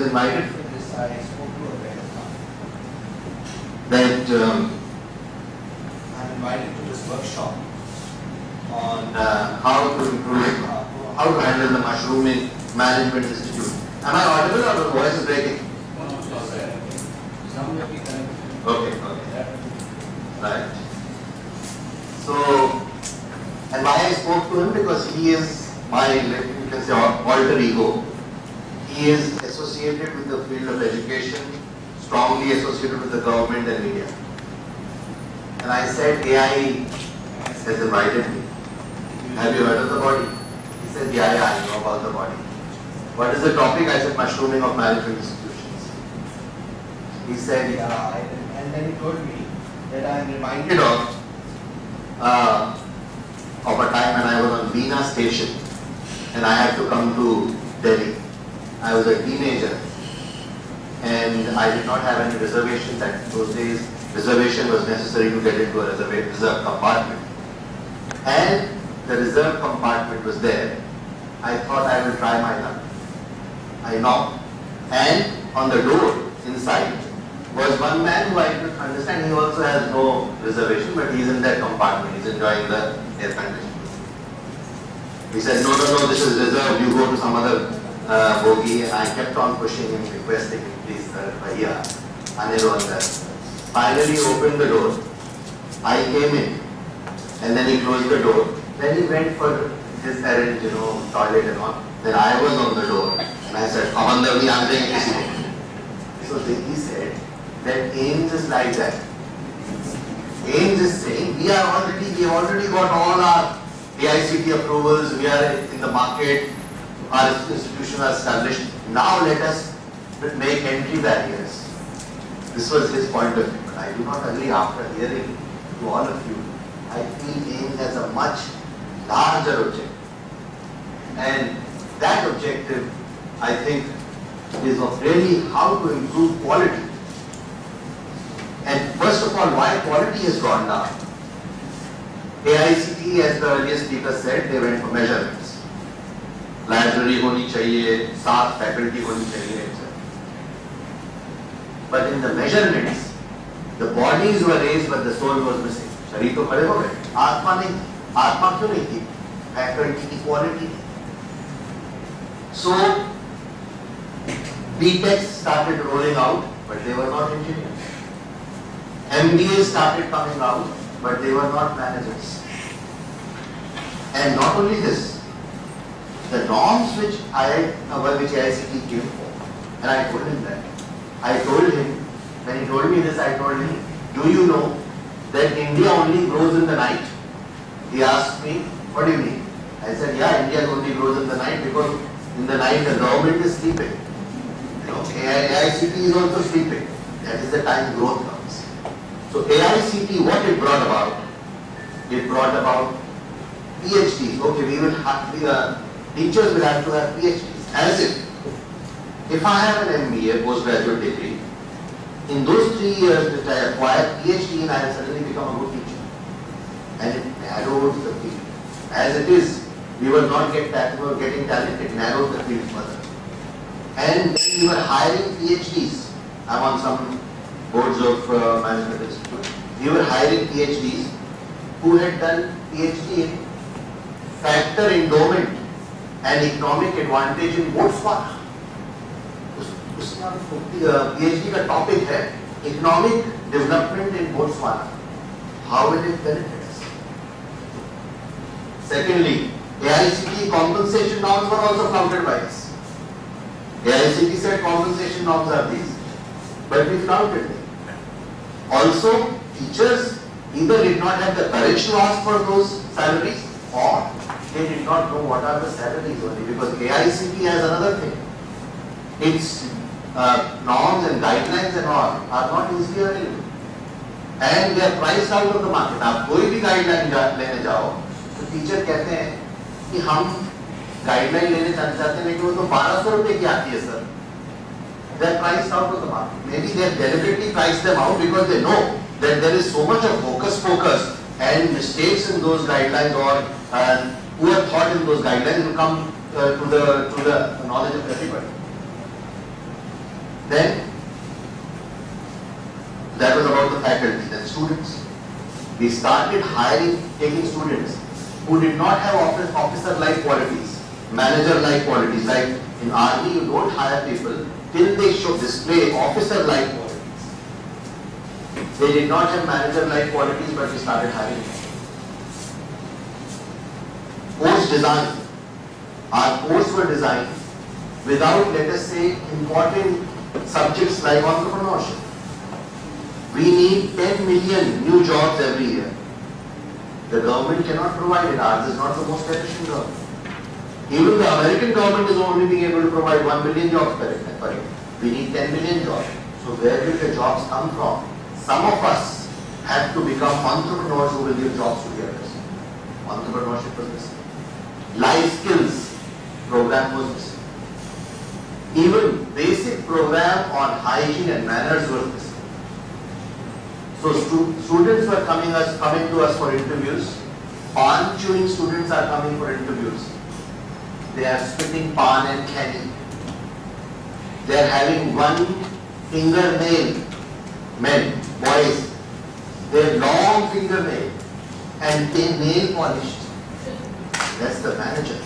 invited for this, I spoke to a friend of mine that I'm invited to this workshop on how to improve, how to handle the Mushrooming Management Institute. Am I audible or the voice is breaking? Okay, okay. Right. So, and why I spoke to him? Because he is my, you can say, alter ego. He is associated with the field of education, strongly associated with the government and media. And I said, AI has invited me. Have you heard of the body? He said, yeah, I know about the body. What is the topic? I said, mushrooming of management institutions. He said, yeah, and then he told me that I am reminded of a time when I was on Veena station and I had to come to Delhi. I was a teenager and I did not have any reservations. At those days, reservation was necessary to get into a reserved compartment. And the reserved compartment was there. I thought I will try my luck. I knocked, and on the door inside was one man who I could understand. He also has no reservation, but he's in that compartment. He's enjoying the air conditioning. He said, no, this is reserved. You go to some other bogie. And I kept on pushing him, requesting him, please, sir, bhaiya, aane do andar. Finally, he opened the door. I came in, and then he closed the door. Then he went for his errand, toilet and all. Then I was on the door, and I said, "Ab andar nahi aane denge kisi ko." So then he said that AIIMS is like that. AIIMS is saying we have already got all our AICT approvals. We are in the market. Our institutions are established. Now let us make entry barriers. This was his point of view. But I do not agree. After hearing to all of you, I feel AIIMS has a much larger objective. And that objective, I think, is of really how to improve quality. And first of all, why quality has gone down. AICT, as the earlier speaker said, they went for measurements. Library honi chahiye, 7 faculty honi chahiye, etc. But in the measurements, the bodies were raised but the soul was missing. Sharir to khade ho gaye. Atma nahi. Atma kyun nahi thi? Faculty ki quality. So, BTechs started rolling out, but they were not engineers. MBAs started coming out, but they were not managers. And not only this, the norms which AICT came for, and I told him that. I told him, when he told me this, I told him, do you know that India only grows in the night? He asked me, what do you mean? I said, yeah, India only grows in the night because in the night the government is sleeping. AICT is also sleeping. That is the time growth comes. So AICT, what it brought about? It brought about PhDs. Okay, we will have, teachers will have to have PhDs. As if I have an MBA, postgraduate degree, in those 3 years which I acquired PhD, I have suddenly become a good teacher. And it narrows the field. As it is, we were not getting talent, it narrowed the field further. And when we were hiring PhDs, I'm on some boards of management institute, we were hiring PhDs who had done PhD in factor endowment and economic advantage in Botswana. PhD का topic है economic development in Botswana. How will it benefit us? Secondly, AICT compensation norms were also flouted by us. AICT said compensation norms are these, but we flouted them. Also, teachers either did not have the courage to ask for those salaries or they did not know what are the salaries only, because AICT has another thing. Its norms and guidelines and all are not easily available. And they are priced out of the market. आप कोई भी guideline लेने जाओ, तो teacher कहते हैं कि हम guideline लेने चाहते हैं लेकिन वो तो 1200 रुपए की आती है sir. They are priced out of the market. Maybe they have deliberately priced them out because they know that there is so much of focus and mistakes in those guidelines or poor thought in those guidelines will come to the knowledge of everybody. Then, that was about the faculty. Then students. We started taking students who did not have officer-like qualities, manager-like qualities. Like in army, you don't hire people till they display officer-like qualities. They did not have manager-like qualities, but we started hiring them. Course design. Our courses were designed without, let us say, important subjects like entrepreneurship. We need 10 million new jobs every year. The government cannot provide it. Ours is not the most efficient government. Even the American government is only being able to provide 1 million jobs per year. We need 10 million jobs. So where will the jobs come from? Some of us have to become entrepreneurs who will give jobs to the others. Entrepreneurship was missing. Life skills program was missing. Even basic program on hygiene and manners was missing. So students were coming to us for interviews. Pan chewing students are coming for interviews. They are spitting pan and candy. They are having one fingernail. Men, boys, they have long fingernail and they nail polished. That's the manager.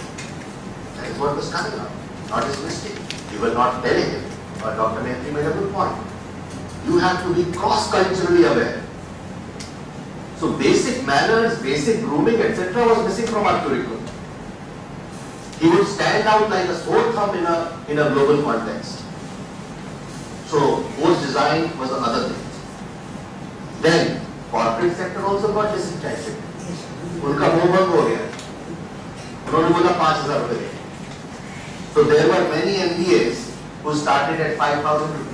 That is what was coming up, not his mistake. You were not telling him. But Dr. Mehri made a good point. You have to be cross-culturally aware. So basic manners, basic grooming, etc. was missing from our curriculum. He would stand out like a sore thumb in a global context. So course design was another thing. Then corporate sector also got disenfranchised. उनका मुंह बंद हो गया. उन्होंने बोला 5,000 रुपए. So there were many MBAs who started at 5,000 rupees.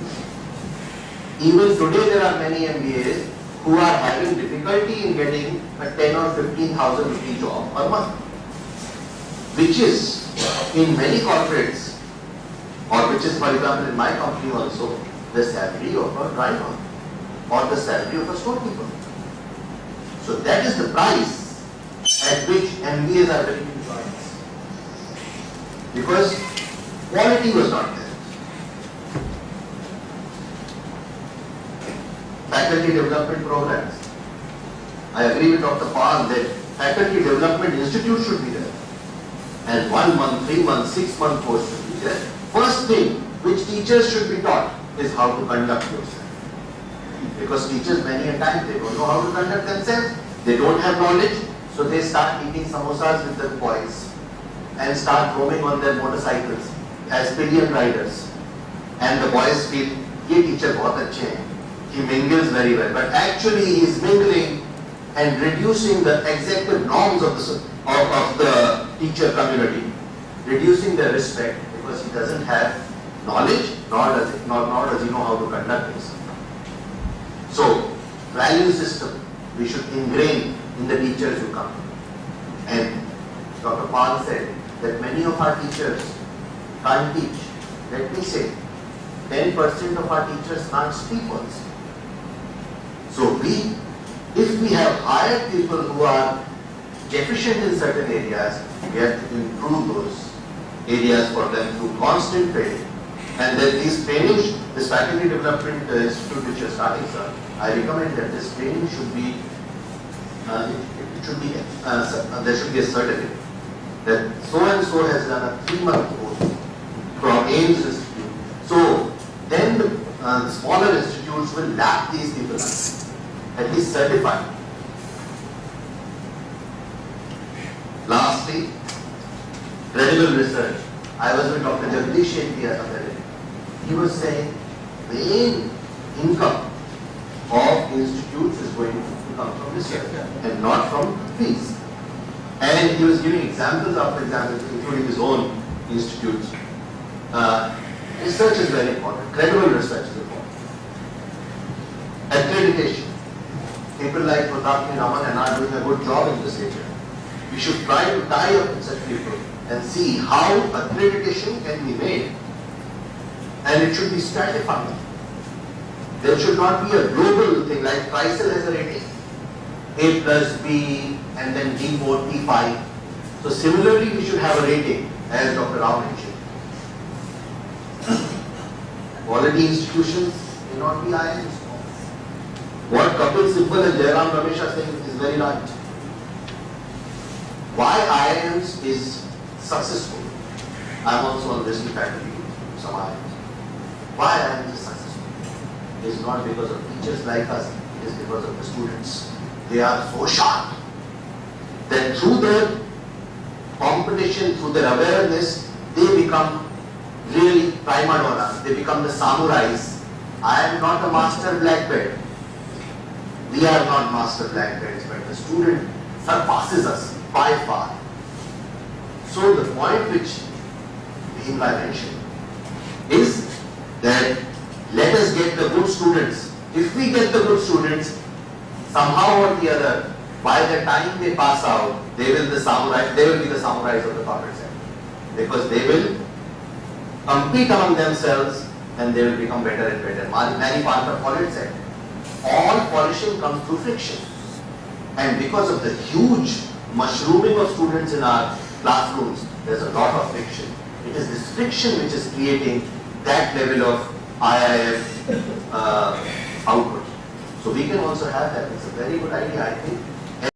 Even today there are many MBAs who are having difficulty in getting a 10 or 15,000 rupee job per month, which is in many corporates, or which is, for example, in my company also, the salary of a driver or the salary of a storekeeper. So that is the price at which MBAs are willing to join us, because quality was not there. Faculty development programs. I agree with Dr. Pal that faculty development institute should be there. And 1 month, 3 month, 6 month course should be there. First thing which teachers should be taught is how to conduct yourself. Because teachers many a time they don't know how to conduct themselves. They don't have knowledge. So they start eating samosas with their boys and start roaming on their motorcycles as pillion riders. And the boys feel, ye teacher bahut achhe hain. He mingles very well, but actually he is mingling and reducing the executive norms of the teacher community, reducing their respect because he doesn't have knowledge, nor does he know how to conduct himself. So, value system we should ingrain in the teachers who come. And Dr. Pal said that many of our teachers can't teach. Let me say, 10% of our teachers can't speak also. So if we have hired people who are deficient in certain areas, we have to improve those areas for them through constant training. And then these trainings, this faculty development institute which you are starting, sir, I recommend that this training should be, there should be a certificate that so and so has done a 3-month course from AIMS Institute. So then the smaller institutes will lap these people up. At least certified. Lastly, credible research. I was with Dr. Jagdish Shetty the other day. He was saying the main income of institutes is going to come from research and not from fees. And he was giving examples after examples, including his own institutes. Research is very important. Credible research is important. Accreditation. People like Pratap Raman and are doing a good job in this area. We should try to tie up with such people and see how accreditation can be made. And it should be stratified. There should not be a global thing like TRISL has a rating. A plus B and then D4, T5. So similarly we should have a rating as Dr. Rao mentioned. Quality institutions may not be IIMs. What Kapil Sibal and Jairam Ramesh are saying is very right. Why IIMs is successful? I'm also on this faculty, some IIMs. Why IIMs is successful? It is not because of teachers like us, it is because of the students. They are so sharp that through their competition, through their awareness, they become really prima donnas, they become the samurais. I am not a master black belt. We are not master black belts, but the student surpasses us by far. So the point which Bhimlai mentioned is that let us get the good students. If we get the good students, somehow or the other, by the time they pass out, they will be the samurais of the corporate sector. Because they will compete among themselves and they will become better and better. Many Parker College said, all polishing comes through friction. And because of the huge mushrooming of students in our classrooms, there's a lot of friction. It is this friction which is creating that level of IIM output. So we can also have that. It's a very good idea, I think.